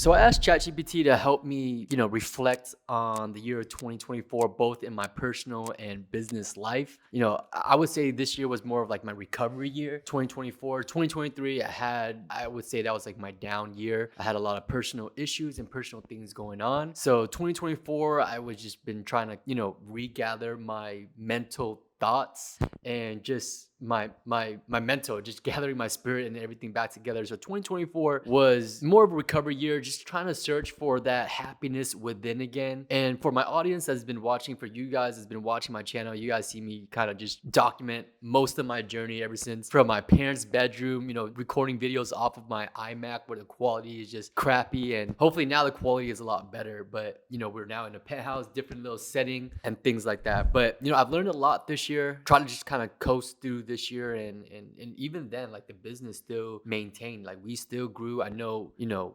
So I asked ChatGPT to help me, reflect on the year of 2024, both in my personal and business life. I would say this year was more of like my recovery year. 2024, 2023, I would say that was like my down year. I had a lot of personal issues and personal things going on. So 2024, I was just been trying to, regather my mental thoughts and just my mental, just gathering my spirit and everything back together. So 2024 was more of a recovery year, just trying to search for that happiness within again. And for my audience that's been watching, for you guys that's been watching my channel, you guys see me kind of just document most of my journey ever since, from my parents' bedroom, recording videos off of my iMac where the quality is just crappy, and hopefully now the quality is a lot better. But we're now in a penthouse, different little setting and things like that. But I've learned a lot this year. Try to just kind of coast through this year, and even then, like, the business still maintained, like we still grew. I know,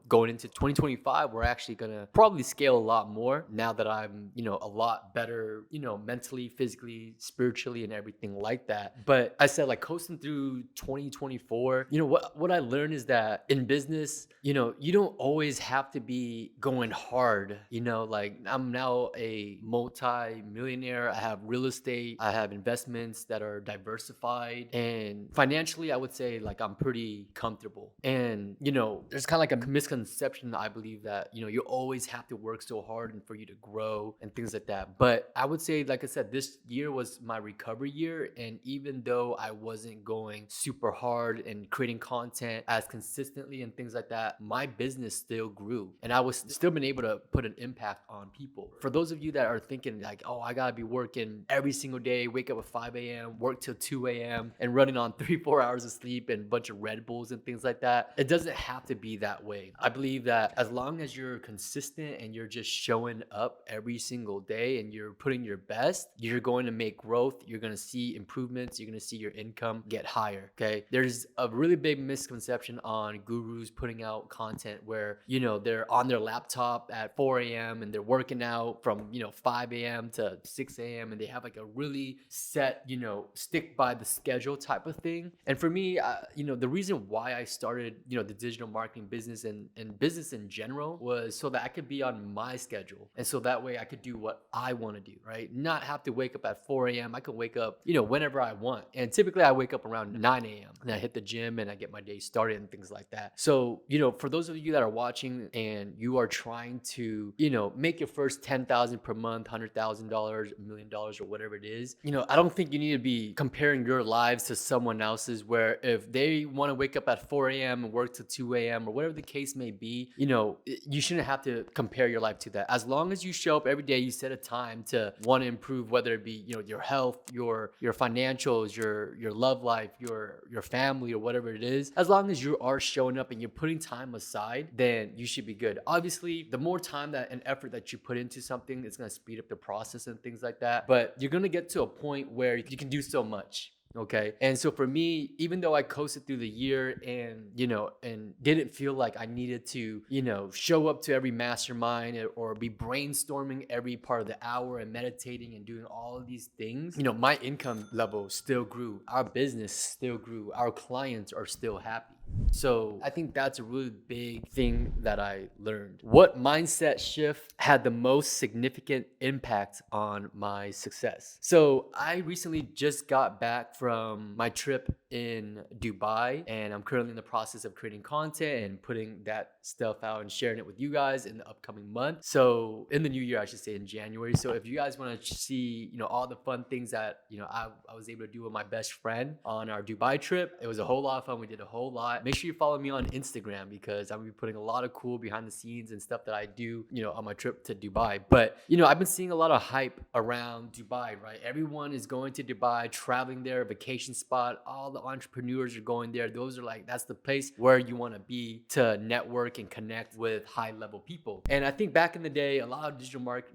going into 2025, we're actually gonna probably scale a lot more now that I'm, a lot better, mentally, physically, spiritually, and everything like that. But I said, like, coasting through 2024, what I learned is that in business, you don't always have to be going hard. Like, I'm now a multi-millionaire. I have real estate, I have investments that are diversified, and financially I would say, like, I'm pretty comfortable. And there's kind of like a misconception, I believe, that you always have to work so hard and for you to grow and things like that. But I would say, like I said, this year was my recovery year, and even though I wasn't going super hard and creating content as consistently and things like that, my business still grew, and I was still been able to put an impact on people. For those of you that are thinking like, oh, I gotta be working every single day, wake up at 5 a.m, work till 2 a.m, and running on 3-4 hours of sleep and a bunch of Red Bulls and things like that, it doesn't have to be that way. I believe that as long as you're consistent and you're just showing up every single day and you're putting your best, you're going to make growth, you're going to see improvements, you're going to see your income get higher. Okay, there's a really big misconception on gurus putting out content where they're on their laptop at 4 a.m and they're working out from 5 a.m to 6 a.m, and they have like a really set, stick by the schedule type of thing. And for me, the reason why I started the digital marketing business and business in general was so that I could be on my schedule, and so that way I could do what I want to do, right? Not have to wake up at 4 a.m. I can wake up whenever I want, and typically I wake up around 9 a.m and I hit the gym and I get my day started and things like that. So for those of you that are watching and you are trying to make your first 10,000 per month, $100,000, $1,000,000, or whatever it is, I don't think you need to be comparing your lives to someone else's, where if they want to wake up at 4 a.m and work till 2 a.m or whatever the case may be, you shouldn't have to compare your life to that. As long as you show up every day, you set a time to want to improve, whether it be your health, your financials, your love life, your family, or whatever it is, as long as you are showing up and you're putting time aside, then you should be good. Obviously, the more time that and effort that you put into something, it's going to speed up the process and things like that. But you're going to get to a point where you can do so much. Okay. And so for me, even though I coasted through the year and, and didn't feel like I needed to, show up to every mastermind or be brainstorming every part of the hour and meditating and doing all of these things, my income level still grew. Our business still grew. Our clients are still happy. So I think that's a really big thing that I learned. What mindset shift had the most significant impact on my success? So I recently just got back from my trip in Dubai, and I'm currently in the process of creating content and putting that stuff out and sharing it with you guys in the upcoming month. So in the new year, I should say, in January. So if you guys want to see, all the fun things that, I was able to do with my best friend on our Dubai trip, it was a whole lot of fun. We did a whole lot. Make sure you follow me on Instagram, because I'm gonna be putting a lot of cool behind the scenes and stuff that I do, on my trip to Dubai. But, I've been seeing a lot of hype around Dubai, right? Everyone is going to Dubai, traveling there, vacation spot. All the entrepreneurs are going there. That's the place where you want to be to network and connect with high level people. And I think back in the day, a lot of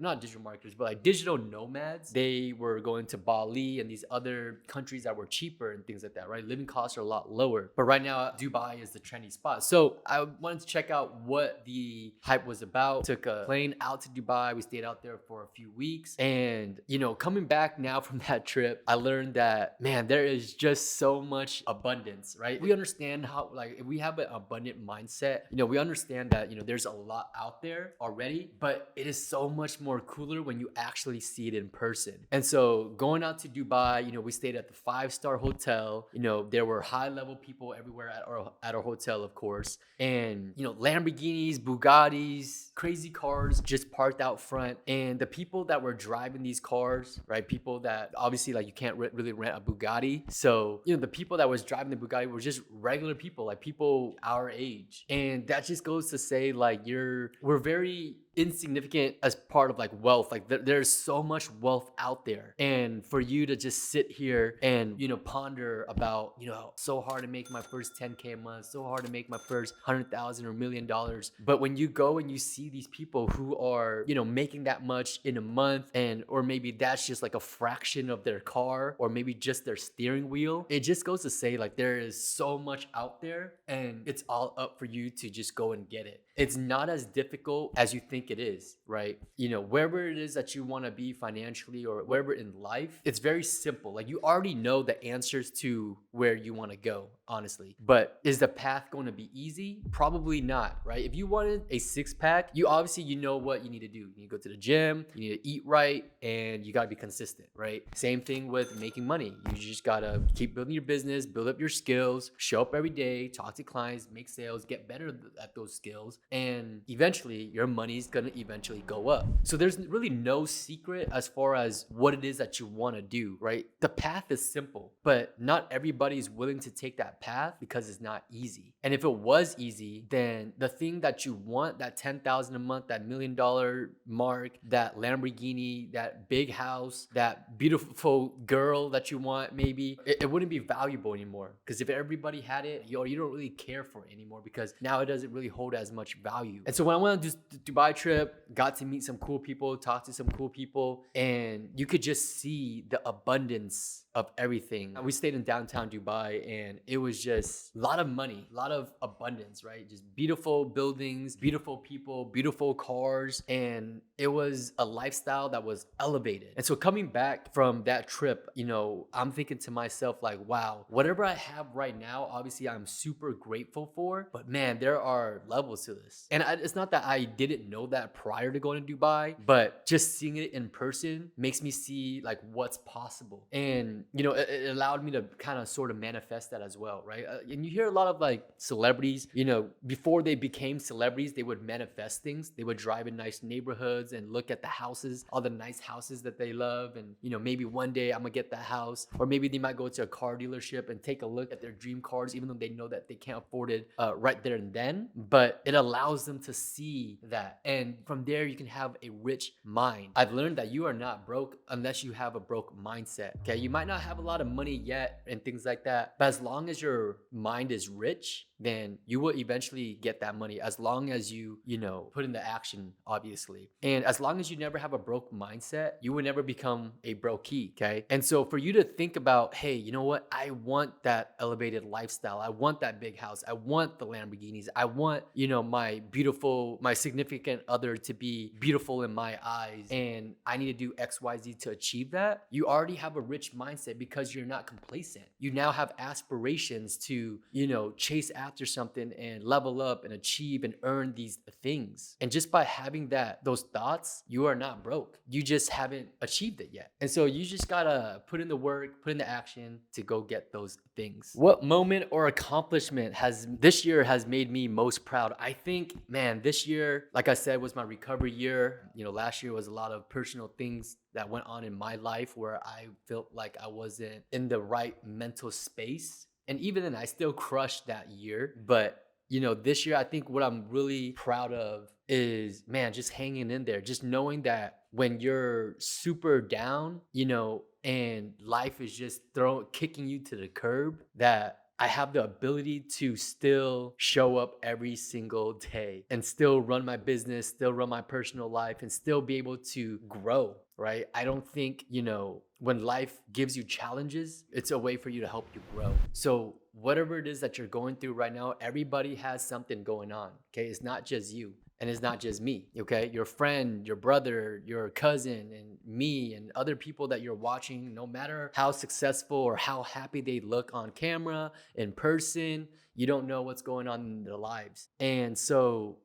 not digital marketers, but like digital nomads, they were going to Bali and these other countries that were cheaper and things like that, right? Living costs are a lot lower. But right now, Dubai Dubai is the trendy spot. So I wanted to check out what the hype was about. Took a plane out to Dubai. We stayed out there for a few weeks. And, coming back now from that trip, I learned that, man, there is just so much abundance, right? We understand how, like, if we have an abundant mindset, we understand that, there's a lot out there already, but it is so much more cooler when you actually see it in person. And so going out to Dubai, we stayed at the 5-star hotel. There were high level people everywhere at our hotel, of course. And, Lamborghinis, Bugattis, crazy cars just parked out front. And the people that were driving these cars, right? People that obviously, like, you can't really rent a Bugatti. So, the people that was driving the Bugatti were just regular people, like people our age. And that just goes to say, like, we're very insignificant as part of, like, wealth. Like, there's so much wealth out there, and for you to just sit here and ponder about so hard to make my first 10K a month, so hard to make my first 100,000 or $1,000,000, but when you go and you see these people who are making that much in a month, and or maybe that's just like a fraction of their car, or maybe just their steering wheel, it just goes to say, like, there is so much out there, and it's all up for you to just go and get it. It's not as difficult as you think it is, right? Wherever it is that you want to be financially, or wherever in life, it's very simple. Like, you already know the answers to where you want to go, honestly. But is the path going to be easy? Probably not, right? If you wanted a 6-pack, you obviously know what you need to do. You need to go to the gym, you need to eat right, and you got to be consistent, right? Same thing with making money. You just got to keep building your business, build up your skills, show up every day, talk to clients, make sales, get better at those skills, and eventually your money's gonna eventually go up. So there's really no secret as far as what it is that you want to do, right? The path is simple, but not everybody's willing to take that path because it's not easy. And if it was easy, then the thing that you want, that 10,000 a month, that $1,000,000 mark, that Lamborghini, that big house, that beautiful girl that you want, maybe it wouldn't be valuable anymore. Because if everybody had it, you don't really care for it anymore, because now it doesn't really hold as much value. And so when I went on this Dubai trip, got to meet some cool people, talk to some cool people, and you could just see the abundance of everything. We stayed in downtown Dubai, and it was just a lot of money, a lot of abundance, right? Just beautiful buildings, beautiful people, beautiful cars, and it was a lifestyle that was elevated. And so coming back from that trip, I'm thinking to myself, like, wow, whatever I have right now, obviously I'm super grateful for, but man, there are levels to this. And it's not that I didn't know that prior to going to Dubai, but just seeing it in person makes me see, like, what's possible. And it allowed me to kind of sort of manifest that as well, right? And you hear a lot of, like, celebrities, before they became celebrities, they would manifest things. They would drive in nice neighborhoods and look at the houses, all the nice houses that they love, and maybe one day I'm gonna get that house. Or maybe they might go to a car dealership and take a look at their dream cars, even though they know that they can't afford it right there and then. But it allows them to see that, and from there you can have a rich mind. I've learned that you are not broke unless you have a broke mindset. Okay, you might not have a lot of money yet and things like that, but as long as your mind is rich, then you will eventually get that money, as long as you put into action, obviously. And as long as you never have a broke mindset, you will never become a brokey. Okay, and so for you to think about, hey, you know what, I want that elevated lifestyle, I want that big house, I want the Lamborghinis, I want my significant other to be beautiful in my eyes, and I need to do XYZ to achieve that. You already have a rich mindset because you're not complacent. You now have aspirations to chase after something and level up and achieve and earn these things. And just by having those thoughts, you are not broke. You just haven't achieved it yet. And so you just gotta put in the work, put in the action to go get those things. What moment or accomplishment this year has made me most proud? I think, man, this year, like I said, was my recovery year. Last year was a lot of personal things that went on in my life where I felt like I wasn't in the right mental space. And even then, I still crushed that year. But this year, I think what I'm really proud of is, man, just hanging in there, just knowing that when you're super down, and life is just kicking you to the curb, that I have the ability to still show up every single day and still run my business, still run my personal life, and still be able to grow, right? I don't think, when life gives you challenges, it's a way for you to help you grow. So whatever it is that you're going through right now, everybody has something going on. Okay. It's not just you. And it's not just me, okay? Your friend, your brother, your cousin, and me, and other people that you're watching, no matter how successful or how happy they look on camera, in person, you don't know what's going on in their lives. And so,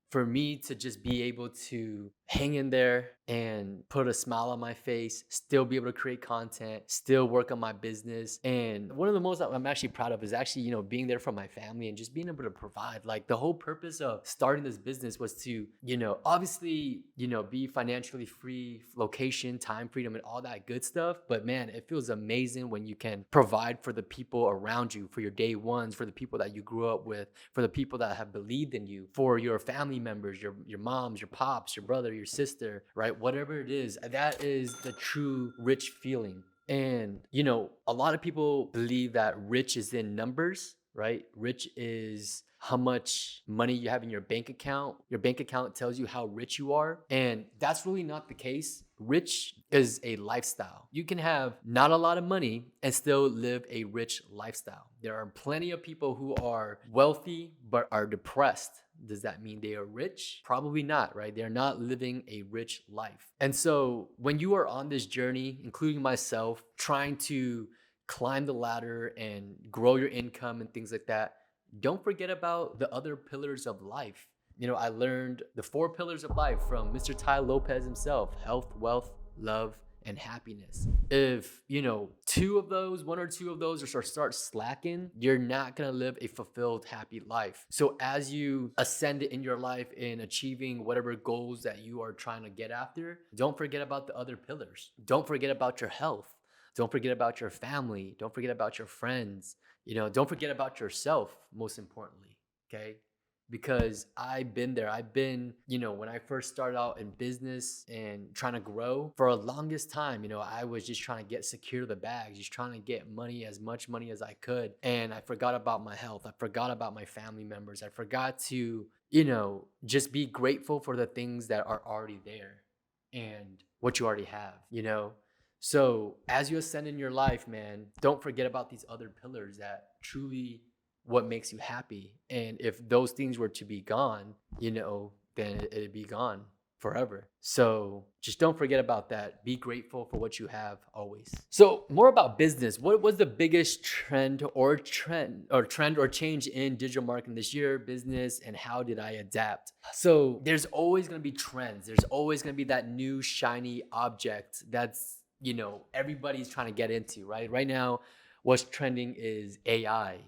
for me to just be able to hang in there and put a smile on my face, still be able to create content, still work on my business. And one of the most I'm actually proud of is actually, being there for my family and just being able to provide. Like the whole purpose of starting this business was to, obviously, be financially free, location, time freedom, and all that good stuff. But man, it feels amazing when you can provide for the people around you, for your day ones, for the people that you grew up with, for the people that have believed in you, for your family members, your moms, your pops, your brother, your sister, right? Whatever it is, that is the true rich feeling. And, a lot of people believe that rich is in numbers, right? Rich is how much money you have in your bank account. Your bank account tells you how rich you are. And that's really not the case. Rich is a lifestyle. You can have not a lot of money and still live a rich lifestyle. There are plenty of people who are wealthy but are depressed. Does that mean they are rich? Probably not, right? They're not living a rich life. And so when you are on this journey, including myself, trying to climb the ladder and grow your income and things like that, don't forget about the other pillars of life. I learned the 4 pillars of life from Mr. Ty Lopez himself: health, wealth, love, and happiness. If, one or two of those start slacking, you're not gonna live a fulfilled, happy life. So as you ascend in your life in achieving whatever goals that you are trying to get after, don't forget about the other pillars. Don't forget about your health. Don't forget about your family. Don't forget about your friends. Don't forget about yourself, most importantly. Okay. Because I've been there. I've been, when I first started out in business and trying to grow for a longest time, I was just trying to get secure to the bag, just trying to get money, as much money as I could. And I forgot about my health. I forgot about my family members. I forgot to, just be grateful for the things that are already there and what you already have. So as you ascend in your life, man, don't forget about these other pillars that truly what makes you happy. And if those things were to be gone, then it'd be gone forever. So just don't forget about that. Be grateful for what you have always. So more about business. What was the biggest trend or change in digital marketing this year, business, and how did I adapt? So there's always going to be trends. There's always going to be that new shiny object that's, everybody's trying to get into, right? Right now, what's trending is AI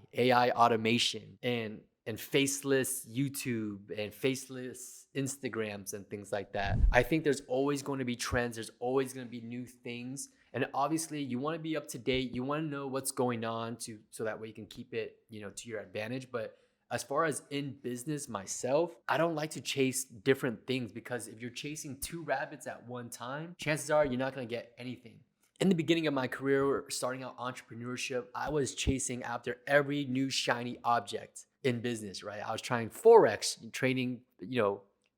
automation, and faceless YouTube and faceless Instagrams and things like that. I think there's always going to be trends. There's always going to be new things. And obviously you want to be up to date. You want to know what's going on so that way you can keep it, to your advantage. But as far as in business myself, I don't like to chase different things, because if you're chasing 2 rabbits at one time, chances are you're not going to get anything. In the beginning of my career, starting out entrepreneurship, I was chasing after every new shiny object in business, right? I was trying Forex, trading,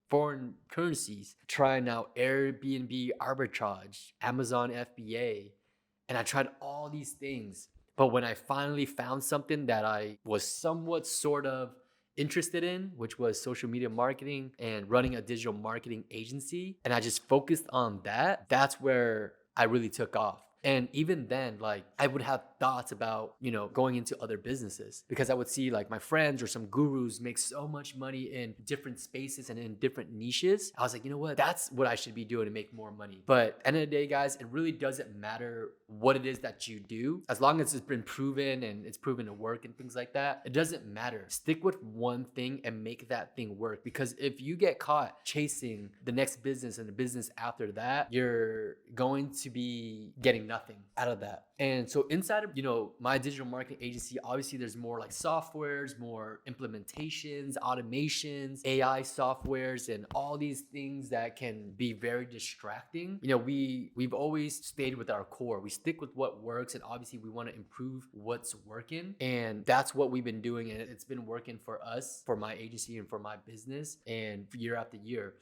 foreign currencies, trying out Airbnb arbitrage, Amazon FBA, and I tried all these things. But when I finally found something that I was somewhat sort of interested in, which was social media marketing and running a digital marketing agency, and I just focused on that, that's where I really took off. And even then, like, I would have thoughts about, going into other businesses, because I would see like my friends or some gurus make so much money in different spaces and in different niches. I was like, you know what? That's what I should be doing to make more money. But end of the day, guys, it really doesn't matter what it is that you do. As long as it's been proven and it's proven to work and things like that, it doesn't matter. Stick with one thing and make that thing work. Because if you get caught chasing the next business and the business after that, you're going to be getting nothing out of that. And so inside of, my digital marketing agency, obviously there's more like softwares, more implementations, automations, AI softwares, and all these things that can be very distracting. We've always stayed with our core. We stick with what works, and obviously we want to improve what's working. And that's what we've been doing, and it's been working for us, for my agency and for my business, and year after year.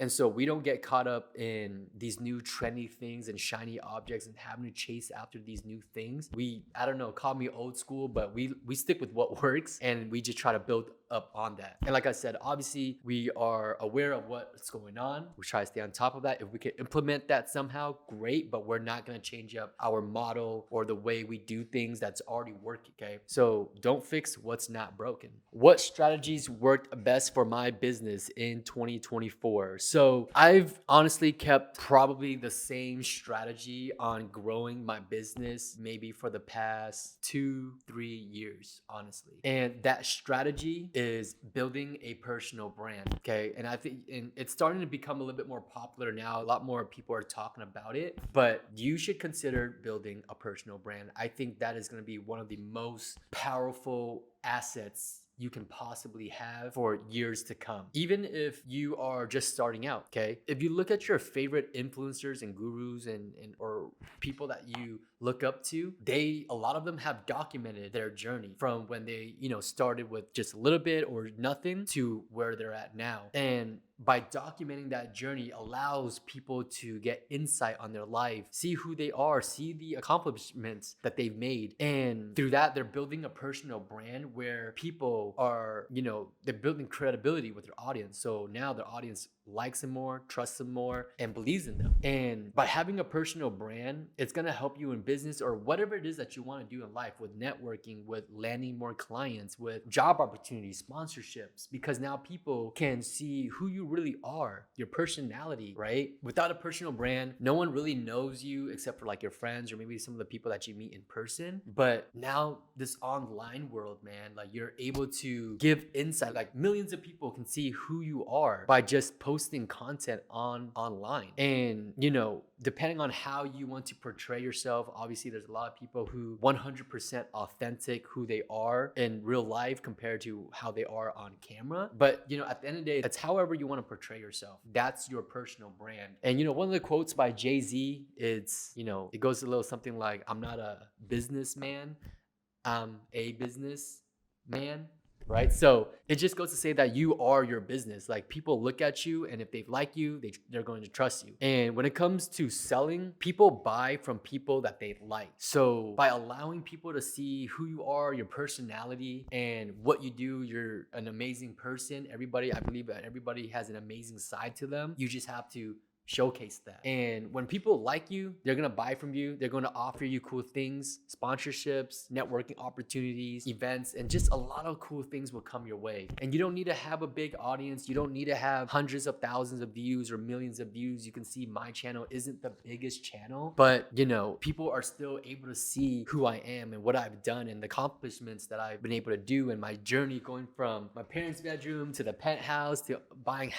And so we don't get caught up in these new trendy things and shiny objects and having to chase after these new things. I don't know, call me old school, but we stick with what works and we just try to build up on that. And like I said, obviously we are aware of what's going on. We try to stay on top of that. If we can implement that somehow, great, but we're not going to change up our model or the way we do things that's already working, okay? So don't fix what's not broken. What strategies worked best for my business in 2024? So I've honestly kept probably the same strategy on growing my business maybe for the past 2-3 years, honestly. And that strategy is building a personal brand, okay? And I think it's starting to become a little bit more popular now. A lot more people are talking about it, but you should consider building a personal brand. I think that is going to be one of the most powerful assets you can possibly have for years to come, even if you are just starting out, okay? If you look at your favorite influencers and gurus and or people that you look up to, a lot of them have documented their journey from when they, started with just a little bit or nothing to where they're at now. And by documenting that journey allows people to get insight on their life, see who they are, see the accomplishments that they've made. And through that, they're building a personal brand where people are, they're building credibility with their audience. So now their audience likes them more, trusts them more, and believes in them. And by having a personal brand, it's going to help you in business or whatever it is that you want to do in life, with networking, with landing more clients, with job opportunities, sponsorships, because now people can see who you really are, your personality, right? Without a personal brand, no one really knows you except for like your friends or maybe some of the people that you meet in person. But now this online world, man, like you're able to give insight. Like millions of people can see who you are by just posting content online. And depending on how you want to portray yourself, obviously there's a lot of people who 100% authentic who they are in real life compared to how they are on camera. But at the end of the day, it's however you want to portray yourself. That's your personal brand. And one of the quotes by Jay-Z, it goes a little something like, "I'm not a businessman, I'm a businessman." Right? So it just goes to say that you are your business. Like people look at you, and if they like you, they're going to trust you. And when it comes to selling, people buy from people that they like. So by allowing people to see who you are, your personality, and what you do, you're an amazing person. I believe that everybody has an amazing side to them. You just have to showcase that. And when people like you, they're gonna buy from you. They're gonna offer you cool things, sponsorships, networking opportunities, events, and just a lot of cool things will come your way. And you don't need to have a big audience. You don't need to have hundreds of thousands of views or millions of views. You can see my channel isn't the biggest channel, but people are still able to see who I am and what I've done and the accomplishments that I've been able to do, and my journey going from my parents' bedroom to the penthouse to buying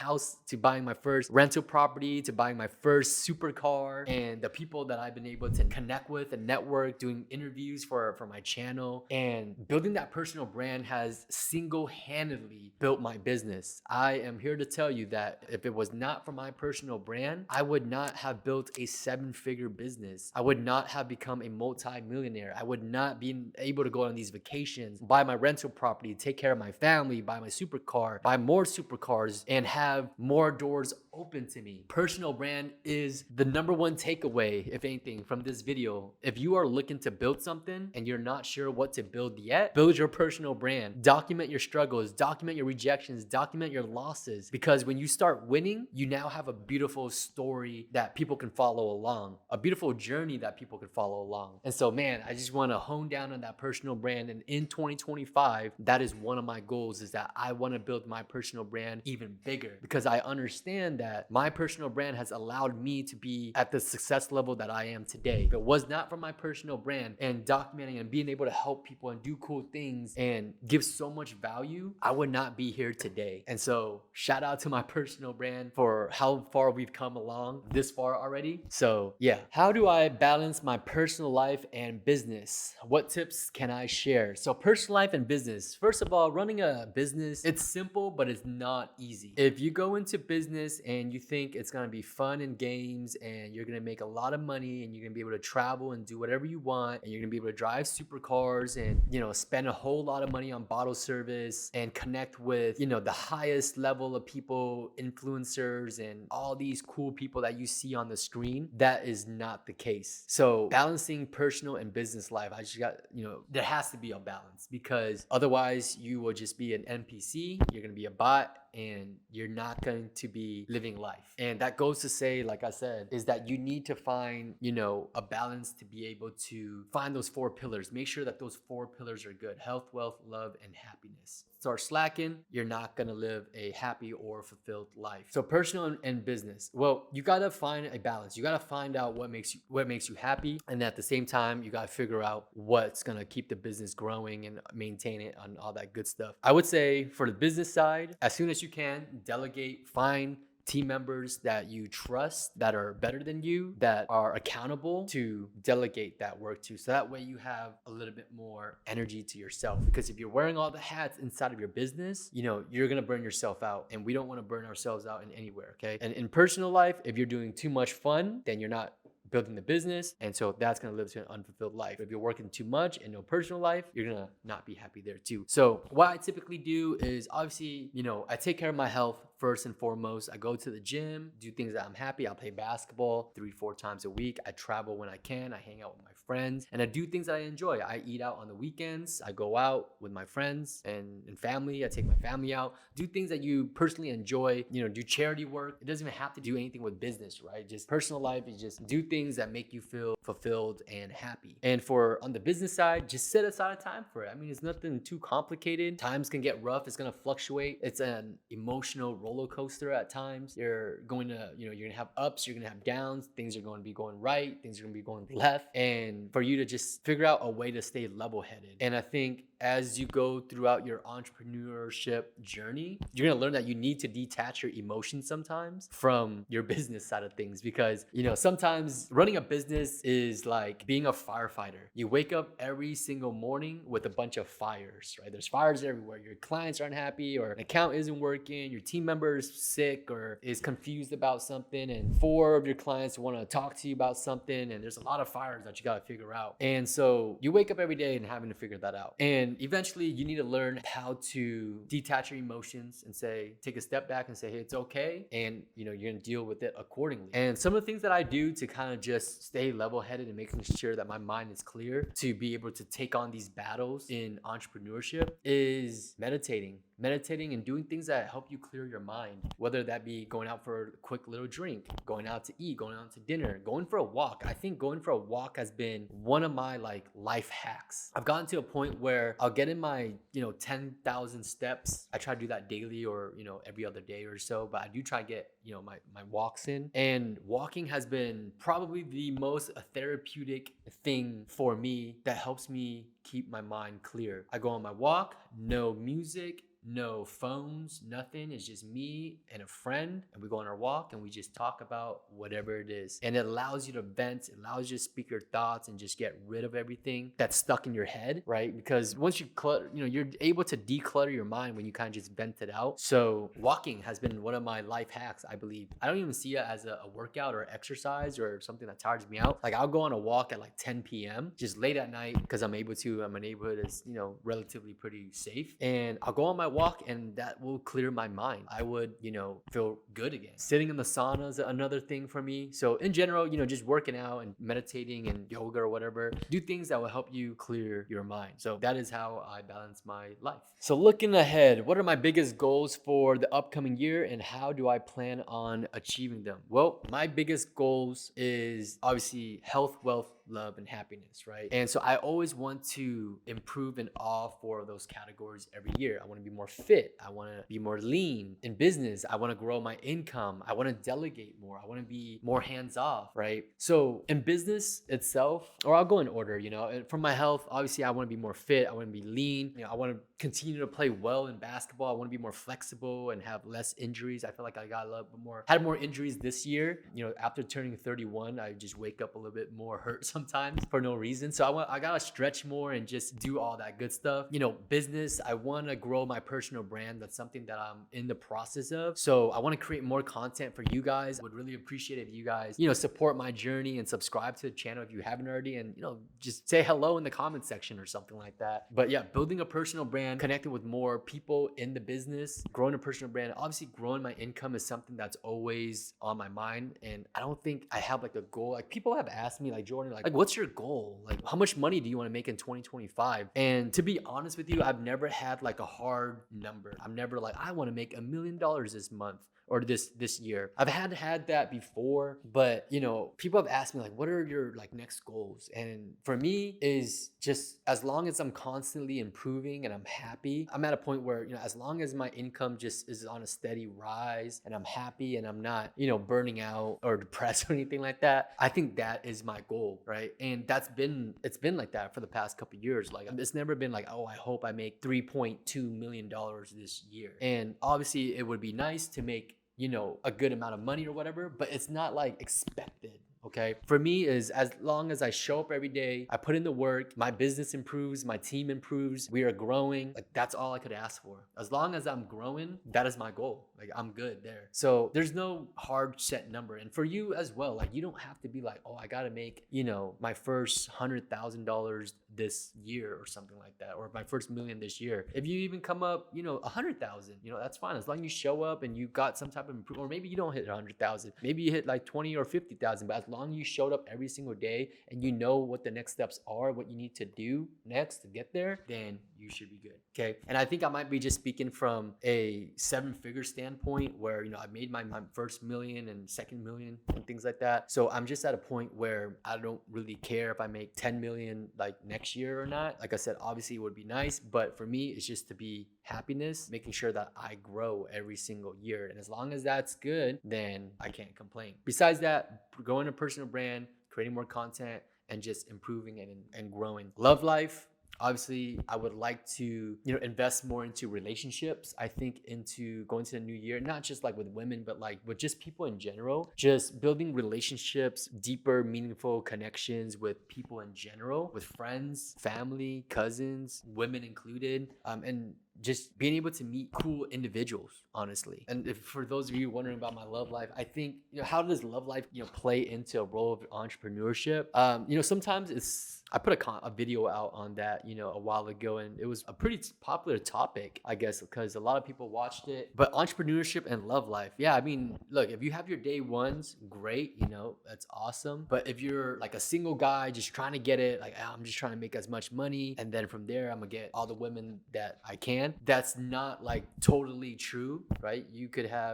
my first rental property to buying my first supercar, and the people that I've been able to connect with and network, doing interviews for my channel. And building that personal brand has single-handedly built my business. I am here to tell you that if it was not for my personal brand, I would not have built a 7-figure business. I would not have become a multi-millionaire. I would not be able to go on these vacations, buy my rental property, take care of my family, buy my supercar, buy more supercars, and have more doors open to me. Personal brand is the number one takeaway, if anything, from this video. If you are looking to build something and you're not sure what to build yet, build your personal brand. Document your struggles, document your rejections, document your losses, because when you start winning, you now have a beautiful story that people can follow along, a beautiful journey that people can follow along. And so, man, I just want to hone down on that personal brand. And in 2025, that is one of my goals, is that I want to build my personal brand even bigger, because I understand that my personal brand has allowed me to be at the success level that I am today. If it was not for my personal brand and documenting and being able to help people and do cool things and give so much value, I would not be here today. And so shout out to my personal brand for how far we've come along this far already. So yeah, how do I balance my personal life and business? What tips can I share? So personal life and business. First of all, running a business, it's simple, but it's not easy. If you go into business and you think it's gonna be fun and games and you're gonna make a lot of money and you're gonna be able to travel and do whatever you want and you're gonna be able to drive supercars and, spend a whole lot of money on bottle service and connect with, the highest level of people, influencers, and all these cool people that you see on the screen, that is not the case. So balancing personal and business life, I just got, there has to be a balance, because otherwise you will just be an NPC, you're gonna be a bot, and you're not going to be living life. And that goes to say, like I said, is that you need to find, a balance to be able to find those 4 pillars. Make sure that those 4 pillars are good: health, wealth, love, and happiness. Start slacking, you're not gonna live a happy or fulfilled life. So personal and business, well, you gotta find a balance. You gotta find out what makes you happy, and at the same time, you gotta figure out what's gonna keep the business growing and maintain it and all that good stuff. I would say for the business side, as soon as you can, delegate, find team members that you trust, that are better than you, that are accountable, to delegate that work to. So that way you have a little bit more energy to yourself. Because if you're wearing all the hats inside of your business, you're gonna burn yourself out. And we don't wanna burn ourselves out in anywhere, okay? And in personal life, if you're doing too much fun, then you're not building the business, and so that's going to live to an unfulfilled life. If you're working too much and no personal life, you're going to not be happy there too. So what I typically do is, obviously, I take care of my health first and foremost. I go to the gym, do things that I'm happy. I play basketball 3-4 times a week. I travel when I can. I hang out with my friends, and I do things that I enjoy. I eat out on the weekends. I go out with my friends and family. I take my family out, do things that you personally enjoy, do charity work. It doesn't even have to do anything with business, right? Just personal life is just do things that make you feel fulfilled and happy. And on the business side, just set aside a time for it. I mean, it's nothing too complicated. Times can get rough. It's going to fluctuate. It's an emotional roller coaster at times. You're going to have ups, you're going to have downs. Things are going to be going right. Things are going to be going left. And for you to just figure out a way to stay level-headed. And I think as you go throughout your entrepreneurship journey, you're going to learn that you need to detach your emotions sometimes from your business side of things, because, sometimes running a business is like being a firefighter. You wake up every single morning with a bunch of fires, right? There's fires everywhere. Your clients aren't happy, or an account isn't working, your team member is sick or is confused about something, and 4 of your clients want to talk to you about something, and there's a lot of fires that you got to figure out. And so you wake up every day and having to figure that out. And eventually you need to learn how to detach your emotions and take a step back and say, hey, it's okay. And you're going to deal with it accordingly. And some of the things that I do to kind of just stay level-headed and making sure that my mind is clear to be able to take on these battles in entrepreneurship is meditating and doing things that help you clear your mind, whether that be going out for a quick little drink, going out to eat, going out to dinner, going for a walk. I think going for a walk has been one of my life hacks. I've gotten to a point where I'll get in my 10,000 steps. I try to do that daily or every other day or so, but I do try to get my walks in. And walking has been probably the most therapeutic thing for me that helps me keep my mind clear. I go on my walk, no music, no phones, nothing. It's just me and a friend, and we go on our walk and we just talk about whatever it is. And it allows you to vent, it allows you to speak your thoughts and just get rid of everything that's stuck in your head, right? Because once you clutter, you're able to declutter your mind when you kind of just vent it out. So walking has been one of my life hacks, I believe. I don't even see it as a workout or exercise or something that tires me out. Like, I'll go on a walk at 10 p.m. just late at night, because I'm able to, and my neighborhood is, relatively pretty safe. And I'll go on my walk, and that will clear my mind. I would, feel good again. Sitting in the sauna is another thing for me. So in general, just working out and meditating and yoga or whatever, do things that will help you clear your mind. So that is how I balance my life. So looking ahead, what are my biggest goals for the upcoming year, and how do I plan on achieving them? Well, my biggest goals is obviously health, wealth, love, and happiness, right? And so I always want to improve in all 4 of those categories every year. I want to be more fit. I want to be more lean. In business, I want to grow my income. I want to delegate more. I want to be more hands off, right? So in business itself, or I'll go in order, and for my health, obviously I want to be more fit. I want to be lean. I want to continue to play well in basketball. I want to be more flexible and have less injuries. I feel like I got a little bit more, had more injuries this year. After turning 31, I just wake up a little bit more hurt sometimes for no reason. So I gotta stretch more and just do all that good stuff. Business, I want to grow my personal brand. That's something that I'm in the process of. So I want to create more content for you guys. Would really appreciate if you guys, support my journey and subscribe to the channel if you haven't already, and just say hello in the comment section or something like that. But yeah, building a personal brand, connecting with more people in the business, growing a personal brand. Obviously, growing my income is something that's always on my mind, and I don't think I have like a goal. Like, people have asked me, like, Jordan, like what's your goal? Like, how much money do you want to make in 2025? And to be honest with you, I've never had like a hard number. I'm never like, I want to make $1 million this month or this year. I've had that before, but people have asked me, like, what are your like next goals? And for me is just, as long as I'm constantly improving and I'm happy, I'm at a point where, as long as my income just is on a steady rise and I'm happy and I'm not, burning out or depressed or anything like that, I think that is my goal, right? And it's been like that for the past couple of years. Like, it's never been like, oh, I hope I make $3.2 million this year. And obviously it would be nice to make a good amount of money or whatever, but it's not like expected. Okay. For me, is as long as I show up every day, I put in the work, my business improves, my team improves, we are growing. Like, that's all I could ask for. As long as I'm growing, that is my goal. Like, I'm good there. So there's no hard set number. And for you as well, like, you don't have to be like, oh, I got to make, my first $100,000 this year or something like that, or my first million this year. If you even come up, 100,000, that's fine. As long as you show up and you got some type of improvement, or maybe you don't hit 100,000, maybe you hit like 20 or 50,000, but as long as you showed up every single day and you know what the next steps are, what you need to do next to get there, then you should be good. Okay. And I think I might be just speaking from a 7-figure standpoint where, I made my first million and second million and things like that. So I'm just at a point where I don't really care if I make 10 million like next year or not. Like I said, obviously it would be nice, but for me, it's just to be happiness, making sure that I grow every single year. And as long as that's good, then I can't complain. Besides that, growing a personal brand, creating more content, and just improving and growing. Love life. Obviously, I would like to, invest more into relationships. I think into going to the new year, not just like with women, but like with just people in general, just building relationships, deeper, meaningful connections with people in general, with friends, family, cousins, women included, and just being able to meet cool individuals, honestly. And if, for those of you wondering about my love life, I think, how does love life, play into a role of entrepreneurship? Sometimes I put a video out on that, a while ago, and it was a pretty popular topic, I guess, because a lot of people watched it. But entrepreneurship and love life, yeah, I mean, look, if you have your day ones, great, that's awesome. But if you're like a single guy just trying to get it, like, I'm just trying to make as much money, and then from there, I'm gonna get all the women that I can, that's not like totally true, right?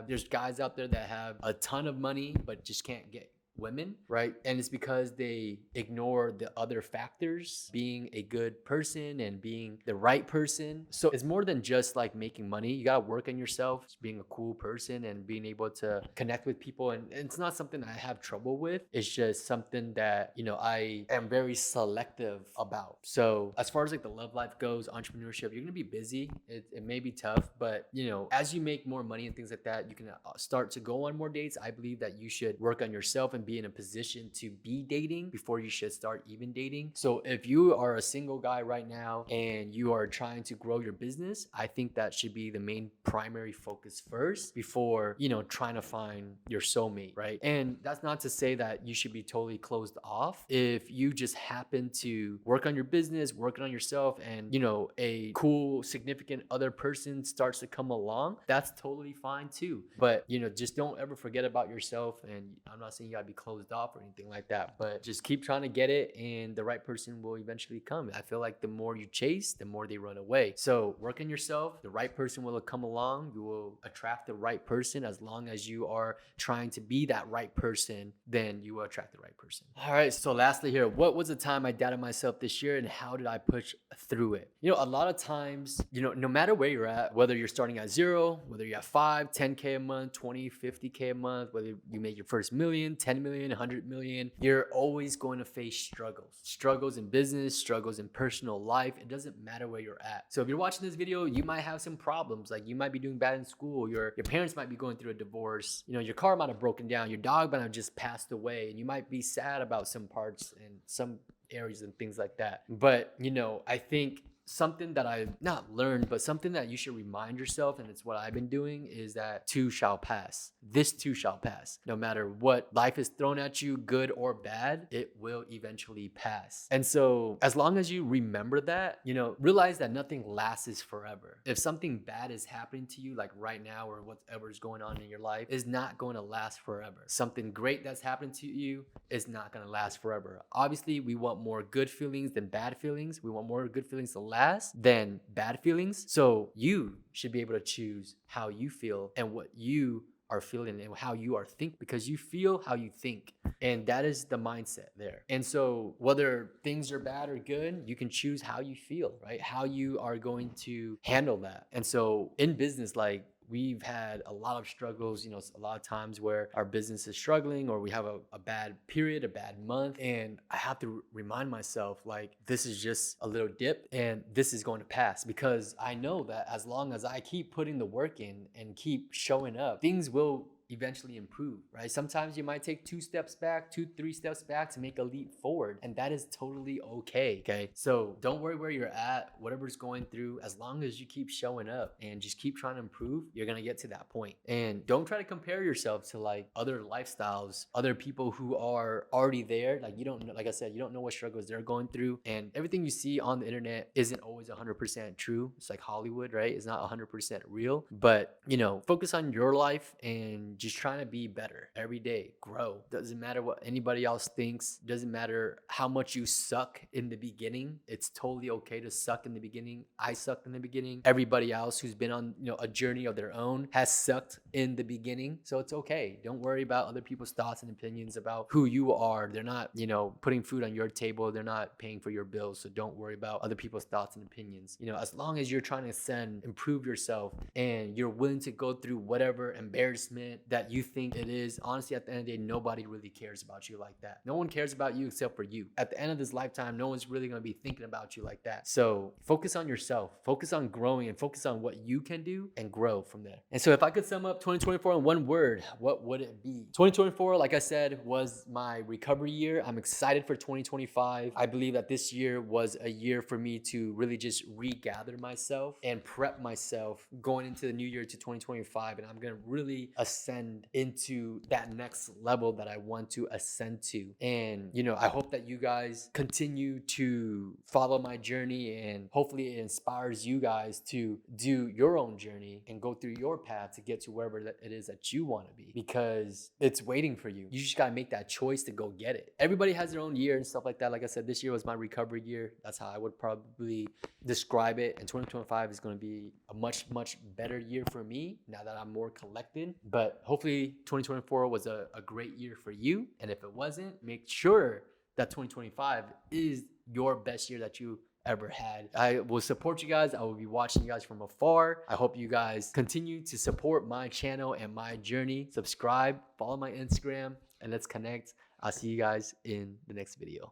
There's guys out there that have a ton of money, but just can't get women, right? And it's because they ignore the other factors, being a good person and being the right person. So it's more than just like making money. You gotta work on yourself, being a cool person and being able to connect with people. And it's not something I have trouble with. It's just something that, I am very selective about. So as far as like the love life goes, entrepreneurship, you're gonna be busy. It may be tough, but as you make more money and things like that, you can start to go on more dates. I believe that you should work on yourself and be in a position to be dating before you should start even dating. So if you are a single guy right now and you are trying to grow your business, I think that should be the main primary focus first before, trying to find your soulmate, right? And that's not to say that you should be totally closed off. If you just happen to work on your business, working on yourself, and, a cool, significant other person starts to come along, that's totally fine too. But, just don't ever forget about yourself. And I'm not saying you gotta be closed off or anything like that, but just keep trying to get it, and the right person will eventually come. I feel like the more you chase, the more they run away. So work on yourself, the right person will come along. You will attract the right person. As long as you are trying to be that right person, then you will attract the right person. All right, so lastly here, what was the time I doubted myself this year, and how did I push through it? A lot of times, no matter where you're at, whether you're starting at 0, whether you're at 5, 10K a month, 20, 50K a month, whether you make your first million, 10 million million, 100 million, you're always going to face struggles in business, struggles in personal life. It doesn't matter where you're at. So if you're watching this video, you might have some problems. Like you might be doing bad in school. Your parents might be going through a divorce. You know, your car might have broken down. Your dog might have just passed away, and you might be sad about some parts and some areas and things like that. But, you know, I think something that I've not learned, but something that you should remind yourself, and it's what I've been doing, is that too shall pass. This too shall pass. No matter what life is thrown at you, good or bad, it will eventually pass. And so as long as you remember that, you know, realize that nothing lasts forever. If something bad is happening to you, like right now, or whatever is going on in your life, is not going to last forever. Something great that's happening to you is not going to last forever. Obviously, we want more good feelings than bad feelings. We want more good feelings to last than bad feelings. So you should be able to choose how you feel and what you are feeling and how you are thinking, because you feel how you think. And that is the mindset there. And so whether things are bad or good, you can choose how you feel, right? How you are going to handle that. And so in business, like, we've had a lot of struggles, you know, a lot of times where our business is struggling, or we have a bad period, a bad month. And I have to remind myself, like, this is just a little dip and this is going to pass, because I know that as long as I keep putting the work in and keep showing up, things will eventually improve, right? Sometimes you might take 2 steps back, 3 steps back to make a leap forward, and that is totally okay? So don't worry where you're at, whatever's going through, as long as you keep showing up and just keep trying to improve, you're gonna get to that point. And don't try to compare yourself to like other lifestyles, other people who are already there. Like, you don't know, like I said, you don't know what struggles they're going through, and everything you see on the internet isn't always 100% true. It's like Hollywood, right? It's not 100% real, but you know, focus on your life and just trying to be better every day. Grow. Doesn't matter what anybody else thinks. Doesn't matter how much you suck in the beginning. It's totally okay to suck in the beginning. I sucked in the beginning. Everybody else who's been on, you know, a journey of their own has sucked in the beginning. So it's okay. Don't worry about other people's thoughts and opinions about who you are. They're not, you know, putting food on your table. They're not paying for your bills. So don't worry about other people's thoughts and opinions. You know, as long as you're trying to improve yourself, and you're willing to go through whatever embarrassment that you think it is, honestly, at the end of the day, nobody really cares about you like that. No one cares about you except for you. At the end of this lifetime, no one's really going to be thinking about you like that. So focus on yourself, focus on growing, and focus on what you can do and grow from there. And so if I could sum up 2024 in one word, what would it be? 2024, like I said, was my recovery year. I'm excited for 2025. I believe that this year was a year for me to really just regather myself and prep myself going into the new year to 2025. And I'm going to really ascend into that next level that I want to ascend to. And, you know, I hope that you guys continue to follow my journey, and hopefully it inspires you guys to do your own journey and go through your path to get to wherever it is that you want to be, because it's waiting for you. You just got to make that choice to go get it. Everybody has their own year and stuff like that. Like I said, this year was my recovery year. That's how I would probably describe it. And 2025 is going to be a much better year for me now that I'm more collected. But hopefully 2024 was a great year for you. And if it wasn't, make sure that 2025 is your best year that you ever had. I will support you guys. I will be watching you guys from afar. I hope you guys continue to support my channel and my journey. Subscribe, follow my Instagram, and let's connect. I'll see you guys in the next video.